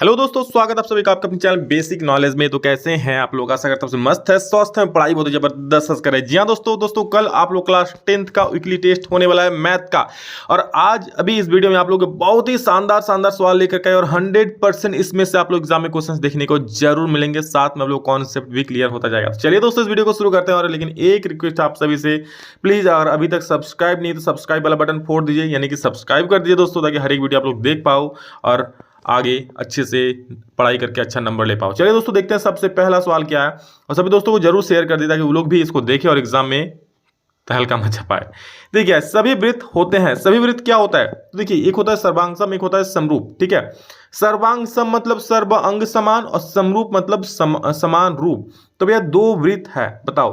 Hello दोस्तों, स्वागत आप सभी का आपका अपने चैनल बेसिक नॉलेज में। तो कैसे हैं आप लोग? आशा करता हूं मस्त है, स्वस्थ है, पढ़ाई बहुत जबरदस्त करे। जी हाँ दोस्तों, कल आप लोग क्लास 10th का वीकली टेस्ट होने वाला है मैथ का। और आज अभी इस वीडियो में आप लोग बहुत ही शानदार सवाल लेकर के और 100% इसमें से आप लोग एग्जाम में क्वेश्चन देखने को जरूर मिलेंगे। साथ में आप लोग कॉन्सेप्ट भी क्लियर होता जाएगा। चलिए दोस्तों, इस वीडियो को शुरू करते हैं। और लेकिन एक रिक्वेस्ट आप सभी से, प्लीज अगर अभी तक सब्सक्राइब नहीं तो सब्सक्राइब वाला बटन फोड़ दीजिए, यानी कि सब्सक्राइब कर दीजिए दोस्तों, ताकि हर एक वीडियो आप लोग देख पाओ और आगे अच्छे से पढ़ाई करके अच्छा नंबर ले पाओ। चलिए दोस्तों, देखते हैं सबसे पहला सवाल क्या है। और सभी दोस्तों को जरूर शेयर कर दीजिए ताकि वो लोग भी इसको देखें और एग्जाम में तहलका मचा पाए। देखिए, सभी वृत्त होते हैं। सभी वृत्त क्या होता है? तो देखिए, एक होता है सर्वांगसम, एक होता है समरूप। ठीक है, सर्वांगसम मतलब सर्व अंग समान, और समरूप मतलब समान रूप। तो भैया दो वृत्त है, बताओ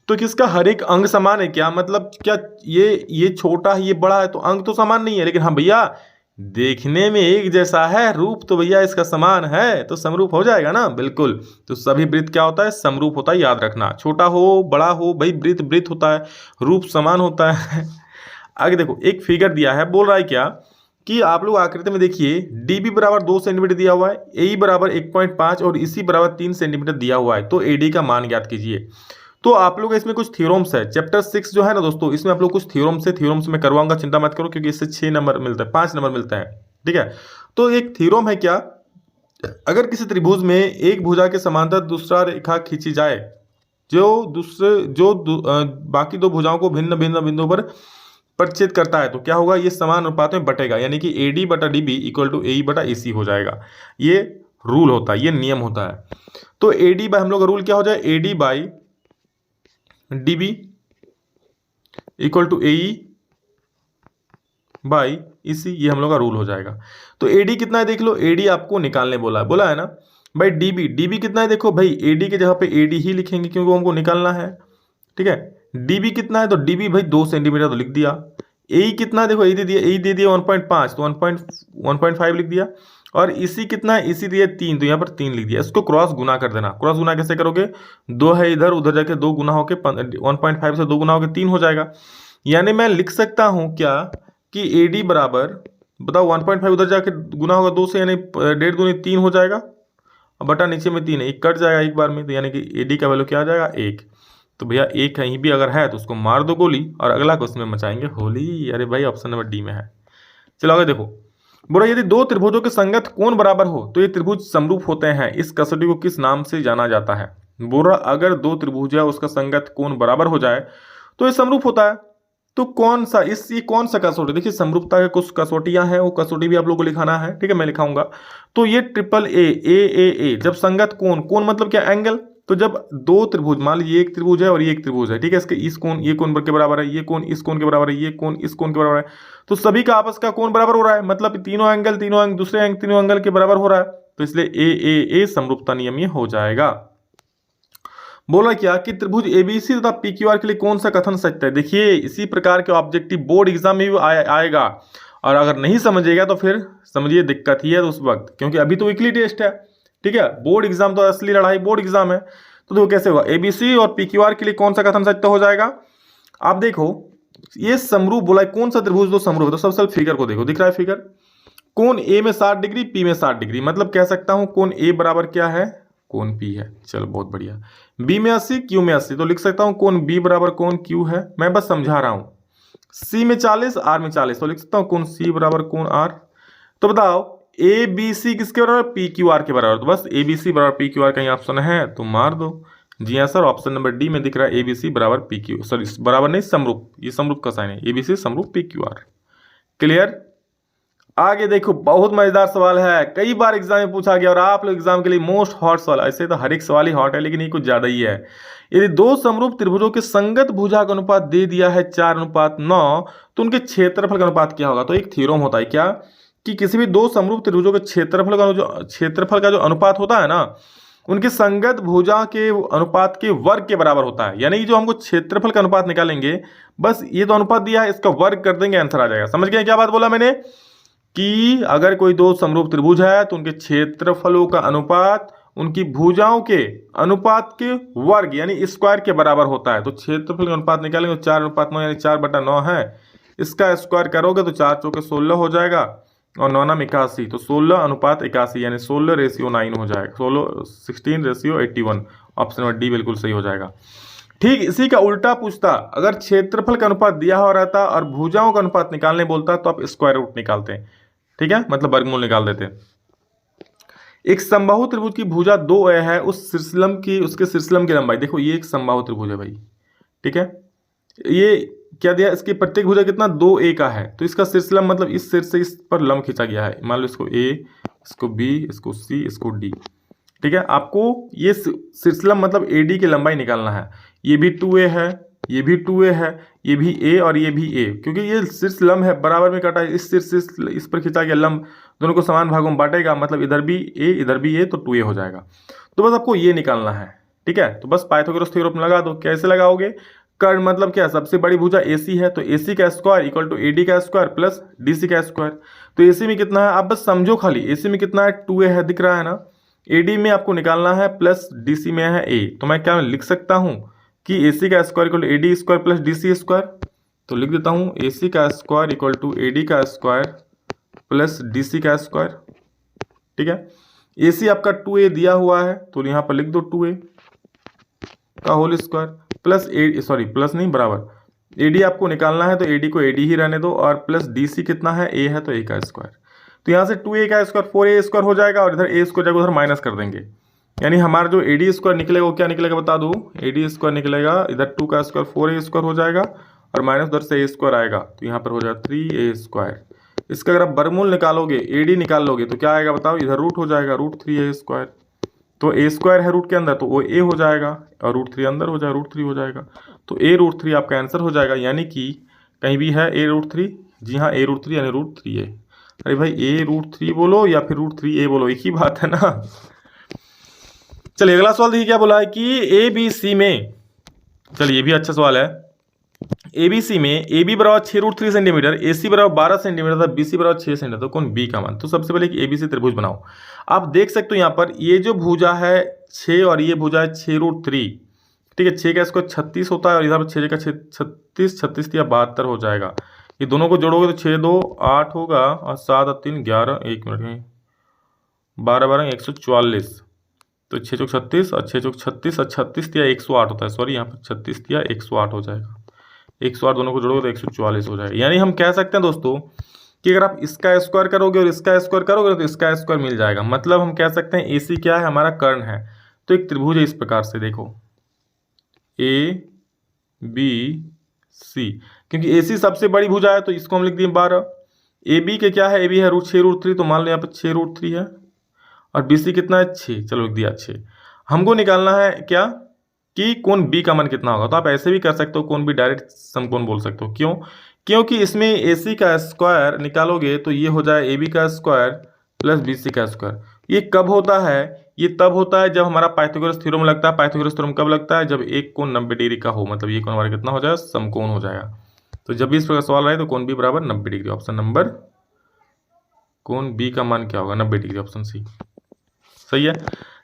तो किसका हर एक अंग समान है क्या? मतलब क्या ये छोटा है, ये बड़ा है, तो अंग तो समान नहीं है। लेकिन हाँ भैया, देखने में एक जैसा है, रूप तो भैया इसका समान है, तो समरूप हो जाएगा ना। बिल्कुल। तो सभी वृत्त क्या होता है? समरूप होता है, याद रखना। छोटा हो बड़ा हो भाई, वृत्त वृत्त होता है, रूप समान होता है। आगे देखो, एक फिगर दिया है, बोल रहा है क्या कि आप लोग आकृति में देखिए, डीबी बराबर 2 सेंटीमीटर दिया हुआ है, ए बराबर 1.5 और इसी बराबर 3 सेंटीमीटर दिया हुआ है। तो एडी का मान ज्ञात कीजिए। तो आप लोग इसमें कुछ थ्योरम्स है, चैप्टर 6 जो है ना दोस्तों, इसमें आप लोग कुछ थ्योरम्स में करवाऊंगा, चिंता मत करो, क्योंकि इससे 6 नंबर मिलता है, 5 नंबर मिलता है। ठीक है, तो एक थ्योरम है क्या, अगर किसी त्रिभुज में एक भुजा के समांतर दूसरा रेखा खींची जाए बाकी दो भुजाओं को भिन्न भिन्न बिंदुओं पर परिच्छेद करता है, तो क्या होगा? ये समान अनुपात में बटेगा, यानी कि AD बटा DB इक्वल टू AE बटा AC हो जाएगा। ये रूल होता है, ये नियम होता है। तो AD बाय हम लोग का रूल क्या हो जाए? AD by DB equal to AE by EC, ये हम लोग का रूल हो जाएगा। तो AD कितना है देख लो, AD आपको निकालने बोला है ना भाई। DB कितना है देखो भाई, AD के जगह पे AD ही लिखेंगे क्योंकि वो हमको निकालना है। ठीक है, DB कितना है तो DB भाई 2 सेंटीमीटर तो लिख दिया। AE कितना है देखो, AE दे दिया 1.5 तो 1.5 लिख दिया। और EC कितना है? EC दिया 3 तो यहाँ पर 3 लिख दिया। इसको क्रॉस गुना कर देना। क्रॉस गुना कैसे करोगे? 2 है इधर, उधर जाके 2 गुना होके 1.5 से 2 गुना होके 3 हो जाएगा। यानी मैं लिख सकता हूँ क्या कि AD बराबर, बताओ 1.5 उधर जाके गुना होगा 2 से, यानी 1.5 दूनी 3 हो जाएगा। अब बटा नीचे में 3 है, एक कट जाएगा एक बार में, तो यानी कि AD का वैल्यू क्या आ जाएगा? 1। तो भैया एक कहीं भी अगर है तो उसको मार दो गोली, और अगला क्वेश्चन में मचाएंगे होली। अरे भाई, ऑप्शन नंबर डी में है। चलो आगे देखो, बोला यदि दो त्रिभुजों के संगत कोण बराबर हो तो ये त्रिभुज समरूप होते हैं। इस कसौटी को किस नाम से जाना जाता है? बोला अगर दो त्रिभुज है, उसका संगत कोण बराबर हो जाए तो ये समरूप होता है। तो कौन सा ये कौन सा कसौटी? देखिए, समरूपता के कुछ कसौटियां हैं, वो कसौटी भी आप लोगों को लिखाना है। ठीक है, मैं लिखाऊंगा। तो ये ट्रिपल ए जब संगत कोण मतलब क्या? एंगल। तो जब दो त्रिभुज, मान लीजिए एक त्रिभुज है और ये एक त्रिभुज है, ठीक है, इसके इस कोण, ये कोण के बराबर है, ये कोण इस कोण के बराबर है, ये कोण इस कोण के बराबर है, तो सभी का आपस का कोण बराबर हो रहा है। मतलब तीनों एंगल तीनों एंगल के बराबर हो रहा है। तो इसलिए ए समरूपता नियम ये हो जाएगा। बोला क्या कि त्रिभुज ABC तथा PQR के लिए कौन सा कथन सत्य है? देखिए, इसी प्रकार के ऑब्जेक्टिव बोर्ड एग्जाम में भी आएगा, और अगर नहीं समझेगा तो फिर समझिए दिक्कत ही है उस वक्त, क्योंकि अभी तो वीकली टेस्ट है। ठीक है, बोर्ड एग्जाम तो असली लड़ाई बोर्ड एग्जाम है। तो देखो कैसे होगा, ABC और PQR के लिए कौन सा कथन सत्य हो जाएगा? आप देखो, ये समरूप बोला है, कौन सा त्रिभुज तो समरूप है? तो सबसे फिगर को देखो, दिख रहा है फिगर, कोण A में 60 डिग्री, P में 60 डिग्री, मतलब कह सकता हूं कोण A बराबर क्या है? कोण P है। चलो बहुत बढ़िया। B में 80, Q में 80, तो लिख सकता हूं कोण B बराबर कोण Q है। मैं बस समझा रहा हूं। C में 40, R में 40, तो लिख सकता हूं कोण C बराबर कोण R। तो बताओ ABC किसके बराबर? PQR के बराबर। तो बस ABC बराबर PQR कहीं ऑप्शन है तो मार दो। जी हाँ सर, ऑप्शन नंबर डी में दिख रहा है ABC बराबर PQ, सॉरी बराबर नहीं, समरूप। ये समरूप का साइन है, ABC समरूप PQR। क्लियर? आगे देखो, बहुत मजेदार सवाल है, कई बार एग्जाम में पूछा गया और आप लोग एग्जाम के लिए मोस्ट हॉट सवाल। ऐसे तो हर एक सवाल ही हॉट है, लेकिन ये कुछ ज्यादा ही है। यदि दो समरूप त्रिभुजों के संगत भुजा का अनुपात दे दिया है 4:9, तो उनके क्षेत्रफल का अनुपात क्या होगा? तो एक थ्योरम होता है क्या कि किसी भी दो समरूप त्रिभुजों के क्षेत्रफल का जो अनुपात होता है ना, उनके संगत भुजा के अनुपात के वर्ग के बराबर होता है। यानी कि जो हमको क्षेत्रफल का अनुपात निकालेंगे, बस ये तो अनुपात दिया है, इसका वर्ग कर देंगे, आंसर आ जाएगा। समझ गए क्या बात बोला मैंने? कि अगर कोई दो समरूप त्रिभुज है तो उनके क्षेत्रफलों का अनुपात उनकी भुजाओं के अनुपात के वर्ग यानी स्क्वायर के बराबर होता है। तो क्षेत्रफल का अनुपात निकालेंगे तो 4:9 यानी 4/9 है। इसका स्क्वायर करोगे तो 4 चौके 16 हो जाएगा। और 9 81, तो 16:81 यानी 16:9 हो जाएगा, 16:81। ऑप्शन नंबर डी बिल्कुल सही हो जाएगा। ठीक इसी का उल्टा पूछता, अगर क्षेत्रफल का अनुपात दिया हुआ रहता और भुजाओं का अनुपात निकालने बोलता तो आप स्क्वायर रूट निकालते हैं, ठीक है, मतलब वर्गमूल निकाल देते। एक समबाहु त्रिभुज की भुजा 2a है, उसके शीर्षलंब की लंबाई, देखो ये एक समबाहु त्रिभुज है भाई, ठीक है, ये क्या दिया, इसकी प्रत्येक भुजा कितना 2a का है, तो इसका शीर्षलंब मतलब इस शीर्ष से इस पर लंब खींचा गया है, मान लो इसको a, इसको b, इसको c, इसको d, ठीक है। आपको ये शीर्षलंब मतलब AD की लंबाई निकालना है। ये भी 2a है, ये भी 2a है, ये भी a और ये भी a, क्योंकि ये शीर्षलंब है, बराबर में काटा है, इस शीर्ष से इस पर खींचा गया लंब दोनों को समान भागों में बांटेगा, मतलब इधर भी a इधर भी a, तो 2a हो जाएगा। तो बस आपको ये निकालना है, ठीक है। तो बस पाइथागोरस थ्योरम लगा दो। कैसे लगाओगे, कर्ण मतलब क्या, सबसे बड़ी भुजा AC है, तो AC का स्क्वायर इक्वल टू AD का स्क्वायर प्लस DC का स्क्वायर। तो AC में कितना है, आप बस समझो खाली, AC में कितना है 2a है, दिख रहा है ना, AD में आपको निकालना है प्लस DC में है a, तो मैं क्या लिख सकता हूं कि AC का square equal to AD square plus DC square, तो लिख देता हूं AC का स्क्वायर इक्वल टू AD का स्क्वायर प्लस DC का स्क्वायर, ठीक है। AC आपका 2a दिया हुआ है, तो यहाँ पर लिख दो 2a का होल स्क्वायर प्लस प्लस नहीं बराबर AD आपको निकालना है, तो AD को AD ही रहने दो, और प्लस DC कितना है, a है, तो a का स्क्वायर, तो यहाँ से 2a का स्क्वायर 4a स्क्वायर हो जाएगा, और इधर a स्क्वायर जाकर उधर माइनस कर देंगे, यानी हमारा जो AD स्क्वायर निकलेगा वो क्या निकलेगा बता दो, AD स्क्वायर निकलेगा, इधर 2 का स्क्वायर 4a स्क्वायर हो जाएगा, और माइनस उधर से a स्क्वायर आएगा, तो यहाँ पर हो जाएगा 3a स्क्वायर। इसका अगर आप वर्गमूल निकालोगे, AD निकाल लोगे, तो क्या आएगा बताओ, इधर रूट हो जाएगा, √3a स्क्वायर, तो a स्क्वायर है रूट के अंदर, तो वो a हो जाएगा, और √3 अंदर हो जाएगा, √3 हो जाएगा, तो a√3 आपका आंसर हो जाएगा, यानी कि कहीं भी है a√3, जी हाँ a√3 यानी √3a। अरे भाई a√3 बोलो या फिर √3a बोलो, एक ही बात है ना। चलिए अगला सवाल देखिए क्या बोला है कि ABC में, चलिए ये भी अच्छा सवाल है, ABC में AB बराबर 6√3 सेंटीमीटर, AC बराबर 12 सेंटीमीटर था, BC बराबर 6 सेंटीमीटर, तो कौन B का मान। तो सबसे पहले कि ABC त्रिभुज बनाओ। आप देख सकते हो यहाँ पर ये जो भुजा है 6 और ये भुजा है 6√3, ठीक है, 6 का स्क्वायर 36 होता है, और इधर पर 6 का 36, 36 या 72 हो जाएगा। ये दोनों को जोड़ोगे तो 6 2 8 होगा, और 7 और 3 11, 1 मिनट में 12 12 144, तो 6 चौक 36 और 6 चौक 36 और 36 दिया 108 होता है, सॉरी यहाँ पर 36 दिया 108 हो जाएगा, 108 दोनों को जोड़ोगे तो 144 हो जाएगा। यानी हम कह सकते हैं दोस्तों कि अगर आप इसका स्क्वायर करोगे और इसका स्क्वायर करोगे तो इसका स्क्वायर मिल जाएगा, मतलब हम कह सकते हैं AC क्या है, हमारा कर्ण है। तो एक त्रिभुज है इस प्रकार से, देखो ABC, क्योंकि AC सबसे बड़ी भुजा है तो इसको हम लिख दिए 12। AB के क्या है, AB है √6√3, तो मान लो यहाँ पर 6√3 है, और BC कितना है 6, चलो लिख दिया 6। हमको निकालना है क्या कि कोण B का मान कितना होगा, तो आप ऐसे भी कर सकते हो, कोण B डायरेक्ट समकोण बोल सकते हो, क्यों, क्योंकि इसमें AC का स्क्वायर निकालोगे तो ये हो जाए AB का स्क्वायर प्लस BC का स्क्वायर। ये कब होता है, ये तब होता है जब हमारा पाइथागोरस थ्योरम लगता है। पाइथागोरस थ्योरम कब लगता है, जब एक कोण 90 डिग्री का हो, मतलब ये कोण हमारा कितना हो जाएगा, समकोण हो जाएगा। तो जब भी इस प्रकार सवाल आए तो कोण B बराबर 90 डिग्री, ऑप्शन नंबर कोण B का मान क्या होगा 90 डिग्री, ऑप्शन C सही है।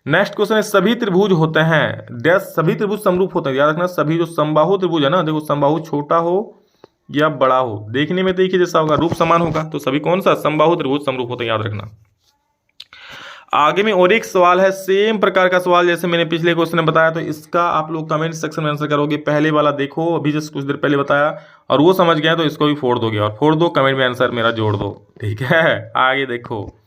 नेक्स्ट क्वेश्चन है, सभी त्रिभुज होते हैं डैश, सभी त्रिभुज समरूप होते हैं, याद रखना सभी जो समबाहु त्रिभुज है ना, देखो समबाहु छोटा हो या बड़ा हो, देखने में तो एक ही जैसा होगा, रूप समान होगा, तो सभी कौन सा समबाहु त्रिभुज समरूप होते हैं, याद रखना। आगे में और एक सवाल है, सेम प्रकार का सवाल जैसे मैंने पिछले क्वेश्चन में बताया, तो इसका आप लोग कमेंट सेक्शन में आंसर करोगे। पहले वाला देखो, अभी जस्ट कुछ देर पहले बताया और वो समझ गए तो इसको भी फोड़ दोगे, और फोड़ दो कमेंट में आंसर मेरा जोड़ दो, ठीक है। आगे देखो,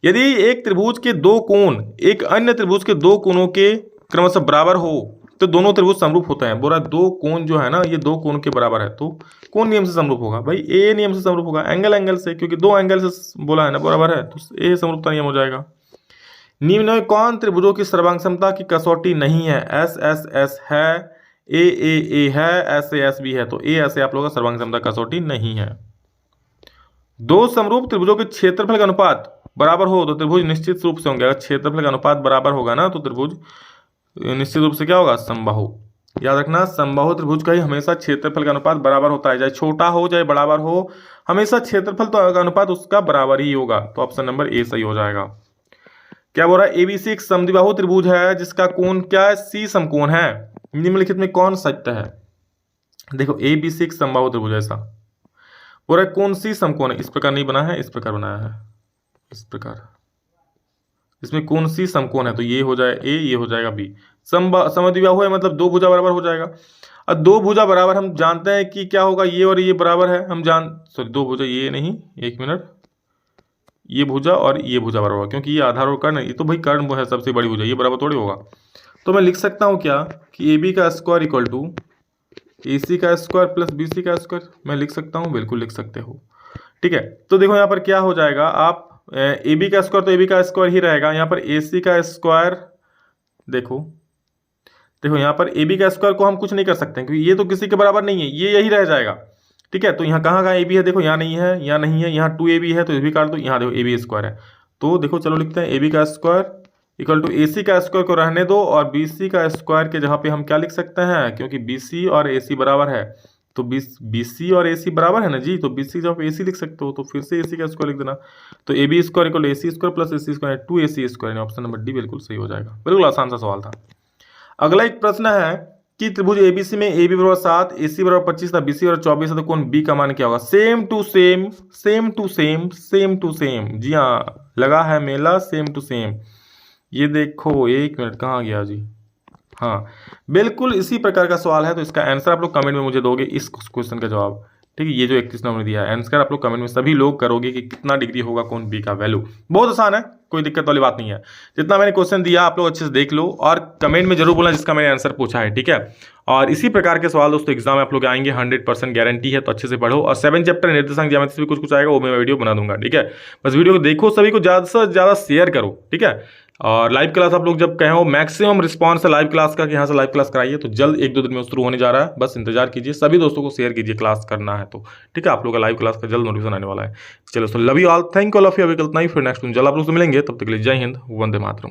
यदि एक त्रिभुज के दो कोण एक अन्य त्रिभुज के दो कोणों के क्रमशः बराबर हो तो दोनों त्रिभुज समरूप होते हैं। बोला दो कोण जो है ना, ये दो कोण के बराबर है, तो कौन नियम से समरूप होगा भाई, ए नियम से समरूप होगा, एंगल से, क्योंकि दो एंगल से बोला है ना बराबर है, तो ए समरूपता नियम हो जाएगा। निम्न में कौन त्रिभुजों की सर्वांग क्षमता की कसौटी नहीं है, एस एस एस है, ए है, एस एस भी है, तो ए ऐसे आप लोगों का सर्वांग क्षमता कसौटी नहीं है। दो समरूप त्रिभुजों के क्षेत्रफल का अनुपात बराबर हो तो त्रिभुज निश्चित रूप से होंगे। अगर क्षेत्रफल का अनुपात बराबर होगा ना तो त्रिभुज निश्चित रूप से क्या होगा, समबाहु। याद रखना समबाहु त्रिभुज का ही हमेशा क्षेत्रफल का अनुपात बराबर होता है, चाहे छोटा हो चाहे बराबर हो, हमेशा क्षेत्रफल का अनुपात उसका बराबर ही होगा, तो ऑप्शन नंबर ए सही हो जाएगा। क्या बोल रहा है, एबीसी एक समद्विबाहु त्रिभुज है जिसका कोण क्या है, सी समकोण है, निम्नलिखित में कौन सत्य है। देखो एबीसी एक समबाहु त्रिभुज ऐसा, बोल रहा है कौन सी समकोण है, इस प्रकार नहीं बना है, इस प्रकार बनाया है, इस प्रकार। इसमें कौन सी समकोण है, तो ये हो जाए ए, ये हो जाएगा बी। समद्विबाहु है मतलब दो भुजा बराबर हो जाएगा। अब दो भुजा बराबर हम जानते हैं कि क्या होगा, ये और ये बराबर है, हम सॉरी दो भुजा, ये नहीं, एक मिनट, ये भुजा और ये भुजा बराबर होगा, क्योंकि ये आधार और कर्ण है, ये तो भाई कर्ण वो है सबसे बड़ी भुजा, ये बराबर थोड़ी होगा। तो मैं लिख सकता हूँ क्या कि ए बी का स्क्वायर इक्वल टू ए सी का स्क्वायर प्लस बी सी का स्क्वायर। मैं लिख सकता हूँ, बिल्कुल लिख सकते हो, ठीक है। तो देखो यहाँ पर क्या हो जाएगा, आप ए बी का स्क्वायर तो ए बी का स्क्वायर ही रहेगा, यहाँ पर ए सी का स्क्वायर, देखो यहाँ पर ए बी का स्क्वायर को हम कुछ नहीं कर सकते क्योंकि ये तो किसी के बराबर नहीं है, ये यही रह जाएगा, ठीक है। तो यहाँ कहाँ ए बी है, देखो यहाँ नहीं है, यहाँ नहीं है, यहाँ 2ab है तो ये भी काट दो, यहाँ देखो ए बी स्क्वायर है। तो देखो चलो लिखते हैं ए बी का स्क्वायर इक्वल टू ए सी का स्क्वायर को रहने दो और बी सी का स्क्वायर के जहाँ पे हम क्या लिख सकते हैं, क्योंकि बी सी और ए सी बराबर है तो बी सी और ए सी बराबर है ना जी, तो बी सी जब ए सी लिख सकते हो तो फिर से ए सी का स्क्वायर लिख देना। तो A B square equal to A C square plus A C square 2ac square, option number D बिल्कुल सही हो जाएगा। बिल्कुल आसान सा सवाल था। अगला एक प्रश्न है कि त्रिभुज एबीसी में ए बी बराबर 7, ए सी बराबर 25 था, बी सी बराबर 24 है, तो कोण बी का मान क्या होगा। Same to same, same to same, same to same, जी हाँ लगा है मेला, सेम टू सेम। ये देखो एक मिनट, कहाँ गया जी, हाँ बिल्कुल इसी प्रकार का सवाल है। तो इसका आंसर आप लोग कमेंट में मुझे दोगे, इस क्वेश्चन का जवाब, ठीक है। ये जो 31 नंबर दिया है आंसर आप लोग कमेंट में सभी लोग करोगे कि कितना डिग्री होगा कोण बी का वैल्यू। बहुत आसान है, कोई दिक्कत वाली बात नहीं है। जितना मैंने क्वेश्चन दिया आप लोग अच्छे से देख लो और कमेंट में जरूर बोलना जिसका मैंने आंसर पूछा है, ठीक है। और इसी प्रकार के सवाल दोस्तों एग्जाम में आप लोग आएंगे, 100% गारंटी है, तो अच्छे से पढ़ो। और 7 चैप्टर निर्देशांक ज्यामिति से भी कुछ आएगा, वो मैं वीडियो बना दूंगा, ठीक है। बस वीडियो को देखो, सभी को ज़्यादा से ज़्यादा शेयर करो, ठीक है। और लाइव क्लास आप लोग जब कहें हो, मैक्सिमम रिस्पांस है लाइव क्लास का कि यहाँ से लाइव क्लास कराइए, तो जल्द 1-2 दिन में शुरू होने जा रहा है, बस इंतजार कीजिए। सभी दोस्तों को शेयर कीजिए, क्लास करना है तो, ठीक है। आप लोग का लाइव क्लास का जल्द नोटिफिकेशन आने वाला है। चलो, so love you all, thank you all of you. अभी कल नहीं, फिर नेक्स्ट जल्द आप लोग से मिलेंगे, तब तक के लिए जय हिंद, वंदे मातरम।